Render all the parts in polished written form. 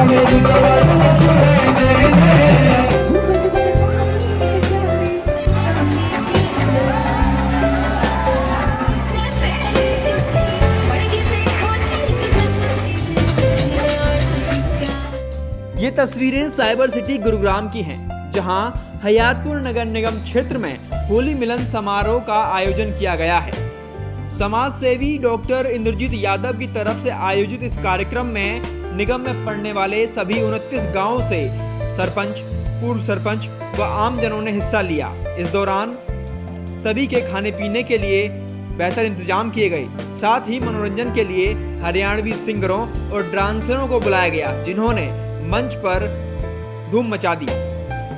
ये तस्वीरें cyber city Gurugram की हैं, जहां हयातपुर नगर निगम क्षेत्र में होली मिलन समारोह का आयोजन किया गया है। समाज सेवी डॉक्टर इंद्रजीत यादव की तरफ से आयोजित इस कार्यक्रम में निगम में पड़ने वाले सभी 29 गांवों से सरपंच, पूर्व सरपंच व आमजनों ने हिस्सा लिया। इस दौरान सभी के खाने पीने के लिए बेहतर इंतजाम किए गए। साथ ही मनोरंजन के लिए हरियाणवी सिंगरों और डांसरों को बुलाया गया, जिन्होंने मंच पर धूम मचा दी।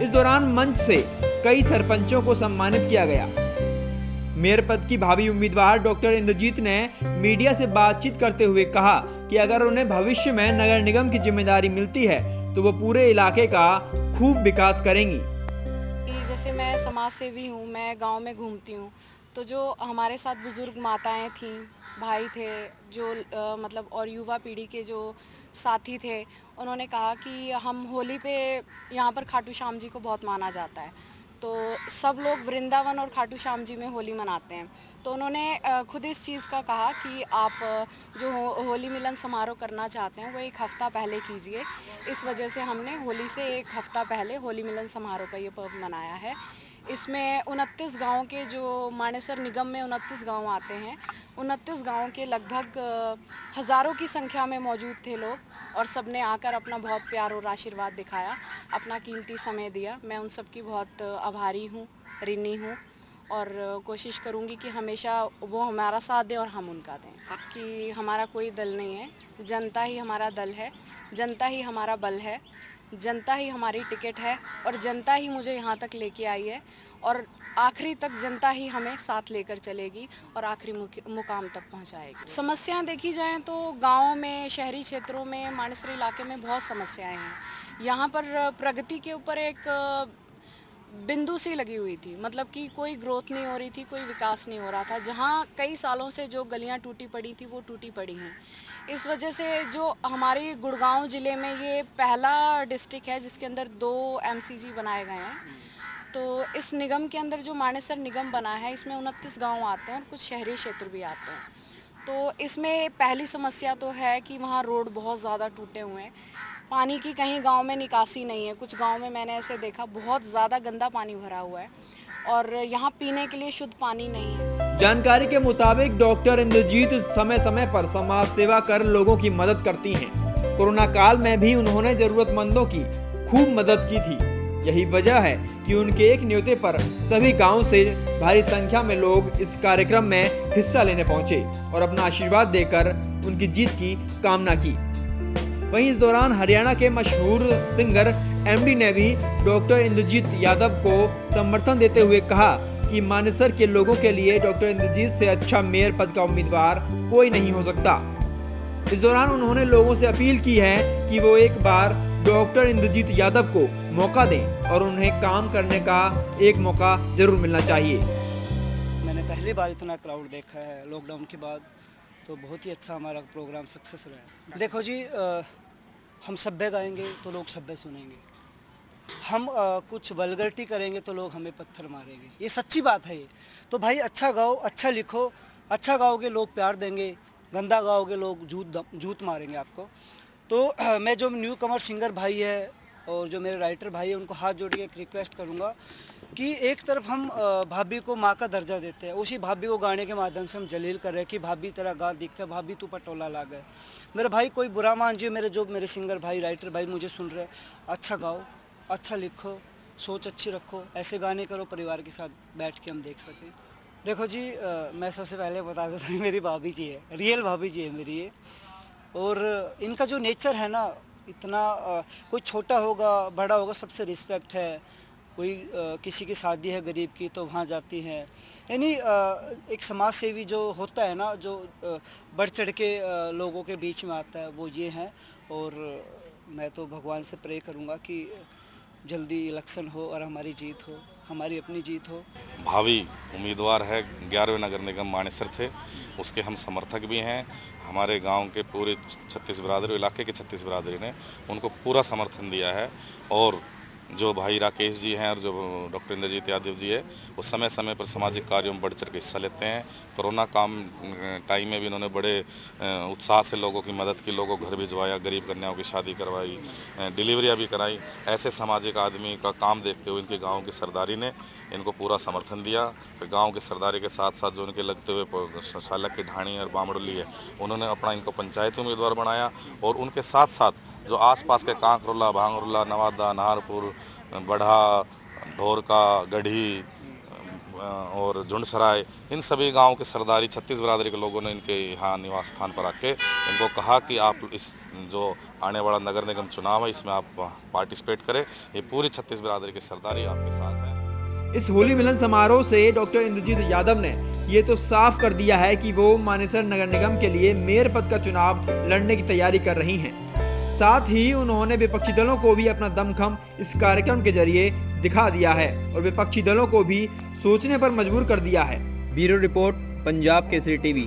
इस दौरान मंच से कई सरपंचों को सम्मानित किया गया। मेयर पद की भावी उम्मीदवार डॉक्टर इंद्रजीत ने मीडिया से बातचीत करते हुए कहा कि अगर उन्हें भविष्य में नगर निगम की जिम्मेदारी मिलती है तो वो पूरे इलाके का खूब विकास करेंगी। जैसे मैं समाज सेवी हूँ, मैं गांव में घूमती हूँ, तो जो हमारे साथ बुजुर्ग माताएं थीं, भाई थे, जो मतलब और युवा पीढ़ी के जो साथी थे, उन्होंने कहा कि हम होली पे यहाँ पर खाटू श्याम जी को बहुत माना जाता है, तो सब लोग वृंदावन और खाटू श्याम जी में होली मनाते हैं। तो उन्होंने खुद इस चीज़ का कहा कि आप जो होली मिलन समारोह करना चाहते हैं वो एक हफ़्ता पहले कीजिए। इस वजह से हमने होली से एक हफ़्ता पहले होली मिलन समारोह का ये पर्व मनाया है। इसमें 29 गाँव के, जो मानेसर निगम में 29 गाँव आते हैं, 29 गाँव के लगभग हज़ारों की संख्या में मौजूद थे लोग, और सब ने आकर अपना बहुत प्यार और आशीर्वाद दिखाया, अपना कीमती समय दिया। मैं उन सब की बहुत आभारी हूँ, ऋणी हूँ, और कोशिश करूँगी कि हमेशा वो हमारा साथ दें और हम उनका दें। कि हमारा कोई दल नहीं है, जनता ही हमारा दल है, जनता ही हमारा बल है, जनता ही हमारी टिकट है, और जनता ही मुझे यहाँ तक लेके आई है, और आखिरी तक जनता ही हमें साथ लेकर चलेगी और आखिरी मुकाम तक पहुँचाएगी। समस्याएं देखी जाएं तो गाँव में, शहरी क्षेत्रों में, मानेसर इलाके में बहुत समस्याएं हैं। यहाँ पर प्रगति के ऊपर एक बिंदु सी लगी हुई थी, मतलब कि कोई ग्रोथ नहीं हो रही थी, कोई विकास नहीं हो रहा था। जहाँ कई सालों से जो गलियाँ टूटी पड़ी थी वो टूटी पड़ी हैं। इस वजह से जो हमारी गुड़गांव ज़िले में ये पहला डिस्ट्रिक्ट है जिसके अंदर 2 एमसीजी बनाए गए हैं। तो इस निगम के अंदर जो मानेसर निगम बना है, इसमें 29 गांव आते हैं और कुछ शहरी क्षेत्र भी आते हैं। तो इसमें पहली समस्या तो है कि वहाँ रोड बहुत ज़्यादा टूटे हुए हैं, पानी की कहीं गांव में निकासी नहीं है। कुछ गांव में मैंने ऐसे देखा बहुत ज़्यादा गंदा पानी भरा हुआ है, और यहाँ पीने के लिए शुद्ध पानी नहीं है। जानकारी के मुताबिक डॉक्टर इंद्रजीत समय समय पर समाज सेवा कर लोगों की मदद करती हैं। कोरोना काल में भी उन्होंने जरूरतमंदों की खूब मदद की थी। यही वजह है कि उनके एक न्योते पर सभी गांव से भारी संख्या में लोग इस कार्यक्रम में हिस्सा लेने पहुंचे और अपना आशीर्वाद देकर उनकी जीत की कामना की। वहीं इस दौरान हरियाणा के मशहूर सिंगर एमडी ने भी डॉक्टर इंद्रजीत यादव को समर्थन देते हुए कहा कि मानेसर के लोगों के लिए डॉक्टर इंद्रजीत से अच्छा मेयर पद का उम्मीदवार कोई नहीं हो सकता। इस दौरान उन्होंने लोगों से अपील की है कि वो एक बार डॉक्टर इंद्रजीत यादव को मौका दें और उन्हें काम करने का एक मौका जरूर मिलना चाहिए। मैंने पहली बार इतना क्राउड देखा है लॉकडाउन के बाद, तो बहुत ही अच्छा हमारा प्रोग्राम सक्सेस रहा। देखो जी, हम सभ्य गाएंगे तो लोग सभ्य सुनेंगे, हम कुछ वल्गरिटी करेंगे तो लोग हमें पत्थर मारेंगे, ये सच्ची बात है ये। तो भाई अच्छा गाओ, अच्छा लिखो, अच्छा गाओगे लोग प्यार देंगे, गंदा गाओगे लोग जूत मारेंगे आपको। तो मैं जो न्यू कमर सिंगर भाई है और जो मेरे राइटर भाई है, उनको हाथ जोड़ के एक रिक्वेस्ट करूँगा कि एक तरफ हम भाभी को माँ का दर्जा देते हैं, उसी भाभी को गाने के माध्यम से हम जलील कर रहे हैं कि भाभी तेरा गा दिख है, भाभी तू पटोला ला गए। मेरे भाई कोई बुरा मान जी, मेरे सिंगर भाई, राइटर भाई मुझे सुन रहे हैं, अच्छा गाओ, अच्छा लिखो, सोच अच्छी रखो, ऐसे गाने करो परिवार के साथ बैठ के हम देख सकें। देखो जी, मैं सबसे पहले बता देता हूँ, मेरी भाभी जी है, रियल भाभी जी है मेरी ये। और इनका जो नेचर है ना, इतना कोई छोटा होगा बड़ा होगा सबसे रिस्पेक्ट है। कोई किसी की शादी है गरीब की तो वहाँ जाती हैं, यानी एक समाज सेवी जो होता है ना, जो बढ़ चढ़ के लोगों के बीच में आता है, वो ये हैं। और मैं तो भगवान से प्रे करूँगा कि जल्दी इलेक्शन हो और हमारी जीत हो। हमारी अपनी जीत हो। भावी उम्मीदवार है 11वें नगर निगम मानेसर से, उसके हम समर्थक भी हैं। हमारे गांव के पूरे 36 बिरादरी, इलाके के 36 बिरादरी ने उनको पूरा समर्थन दिया है। और जो भाई राकेश जी हैं और जो डॉक्टर इंद्रजीत यादव जी है, वो समय समय पर सामाजिक कार्यों में बढ़ चढ़ के हिस्सा लेते हैं। कोरोना टाइम में भी इन्होंने बड़े उत्साह से लोगों की मदद की, लोगों को घर भिजवाया, गरीब कन्याओं की शादी करवाई, डिलीवरियां भी कराई। ऐसे सामाजिक आदमी का काम देखते हुए इनके गाँव की सरदारी ने इनको पूरा समर्थन दिया। फिर गाँव के सरदारी के साथ साथ जो इनके लगते हुए शालक की ढाणी और बामड़ुली है, उन्होंने अपना इनको पंचायती उम्मीदवार बनाया। और उनके साथ साथ जो आसपास के कांकरोला, भांगरोला, नवादा, नाहरपुर, बढ़ा, ढोरका, गढ़ी और झुंडसराय, इन सभी गांवों के सरदारी 36 बिरादरी के लोगों ने इनके यहाँ निवास स्थान पर आके इनको कहा कि आप इस जो आने वाला नगर निगम चुनाव है इसमें आप पार्टिसिपेट करें। ये पूरी 36 बिरादरी की सरदारी आपके साथ है। इस होली मिलन समारोह से डॉक्टर इंद्रजीत यादव ने ये तो साफ कर दिया है कि वो मानेसर नगर निगम के लिए मेयर पद का चुनाव लड़ने की तैयारी कर रही हैं। साथ ही उन्होंने विपक्षी दलों को भी अपना दमखम इस कार्यक्रम के जरिए दिखा दिया है और विपक्षी दलों को भी सोचने पर मजबूर कर दिया है। Bureau report, Punjab Kesari TV.